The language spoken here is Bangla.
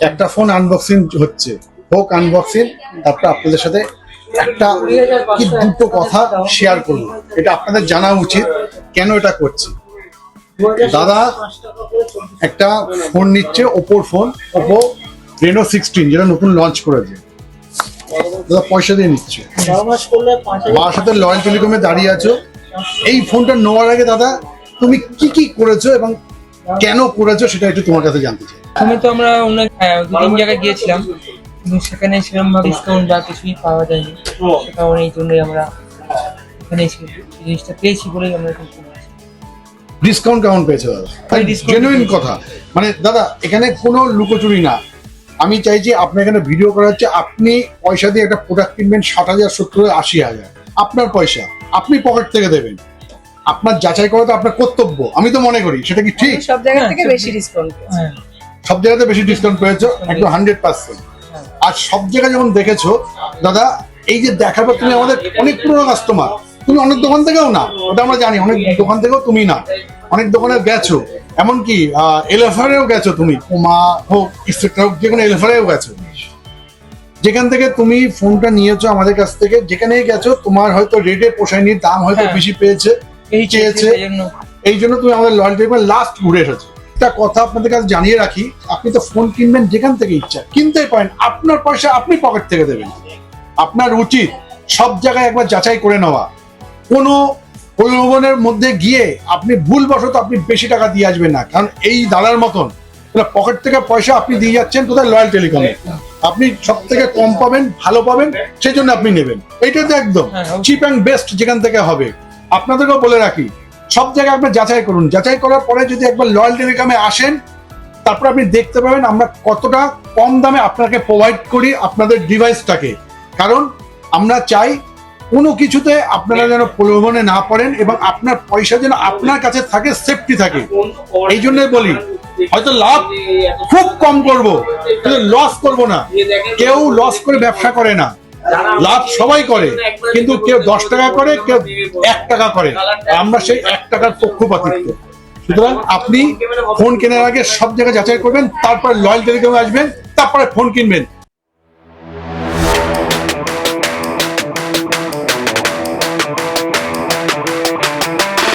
একটা ফোন আনবক্সিং হচ্ছে, হোক আনবক্সিং, তারপর আপনাদের সাথে একটা কি দুটো কথা শেয়ার করবো, এটা আপনাদের জানা উচিত কেন এটা করছি। দাদা একটা ফোন নিচ্ছে, ওপোর ফোন, ওপো রেনো 16, যেটা নতুন লঞ্চ করেছে। দাদা পয়সা দিয়ে নিচ্ছে, বাবার সাথে লয়েল টেলিকমে দাঁড়িয়ে আছো। এই ফোনটা নেওয়ার আগে দাদা তুমি কি কি করেছো এবং কেন করেছো সেটা একটু তোমার কাছে জানতে চাই। প্রথমে তো আমরা অনেক 2-3 জায়গায় গিয়েছিলাম, কিন্তু সেখানে সেরকম ভাবে ডিসকাউন্ট বা কিছুই পাওয়া যায়নি। সে কারণে এই জন্যই আমরা এখানে এসে জিনিসটা পেয়েছি বলেই আমরা এখানে চলে আসি। ডিসকাউন্ট কেমন পেয়েছে দাদা? discount জেনুইন পেয়েছি। কথা, মানে দাদা এখানে কোনো লুকোচুরি না। আমি চাইছি আপনার এখানে ভিডিও করা হচ্ছে, আপনি পয়সা দিয়ে একটা প্রোডাক্ট কিনবেন 60,000, 70,000, 80,000, আপনার পয়সা আপনি পকেট থেকে দেবেন। আপনার যাচাই করা তো আপনার কর্তব্য, আমি তো মনে করি। সেটা কি ঠিক? সব জায়গা থেকে বেশি ডিসকাউন্ট পেয়েছি। হ্যাঁ, সব জায়গাতে বেশি ডিসকাউন্ট পেয়েছো, একদম 100%। আর সব জায়গায় যখন দেখেছো দাদা, এই যে দেখার পর তুমি আমাদের অনেক পুরোনো কাস্টমার, তুমি অনেক দোকান থেকেও না, ওটা আমরা জানি, অনেক দোকান থেকেও তুমি না, অনেক দোকানে গেছো, এমনকি এলএফআরেও গেছো, তুমি পোমা হোক, স্ট্রিক্ট হোক, যে কোনো এলএফআরেও গেছো। যেখান থেকে তুমি ফোনটা নিয়েছো আমাদের কাছ থেকে, যেখানেই গেছো তোমার হয়তো রেটে পোষায়নি, দাম হয়তো হ্যাঁ। বেশি পেয়েছে, এই চেয়েছে, এই জন্য এই জন্য তুমি আমাদের লয়ালটি লাস্ট ঘুরে এসেছো। একটা কথা আপনাদের কাছে জানিয়ে রাখি, আপনি তো ফোন কিনবেন যেখান থেকে ইচ্ছা কিনতেই পারেন, আপনার পয়সা আপনি পকেট থেকে দেবেন। আপনার উচিত সব জায়গায় একবার যাচাই করে নেওয়া। কোনো প্রলোভনের মধ্যে গিয়ে আপনি ভুলবশত আপনি বেশি টাকা দিয়ে আসবেন না, কারণ এই দালার মতন পকেট থেকে পয়সা আপনি দিয়ে যাচ্ছেন কোথায়? লয়াল টেলিকমে। আপনি সব থেকে কম পাবেন, ভালো পাবেন, সেই জন্য আপনি নেবেন। এইটা তো একদম চিপ অ্যান্ড বেস্ট যেখান থেকে হবে। আপনাদেরকেও বলে রাখি, সব জায়গায় আপনি যাচাই করুন, যাচাই করার পরে যদি একবার লয়াল টেলিকমে আসেন, তারপর আপনি দেখতে পাবেন আমরা কতটা কম দামে আপনাকে প্রোভাইড করি আপনাদের ডিভাইসটাকে। কারণ আমরা চাই কোনো কিছুতে আপনারা যেন প্রলোভনে না পড়েন এবং আপনার পয়সা যেন আপনার কাছে থাকে, সেফটি থাকে। এই জন্যই বলি, হয়তো লাভ খুব কম করব, কিন্তু লস করব না। কেউ লস করে ব্যবসা করে না, লাভ সবাই করে, কিন্তু কেউ 10 টাকা করে, কেউ 1 টাকা করে। আমরা সেই 1 টাকার পক্ষপাতিত্ব। সুতরাং আপনি ফোন কেনার আগে সব জায়গায় যাচাই করবেন, তারপরে লয়াল টেলিকমে আসবেন, তারপরে ফোন কিনবেন।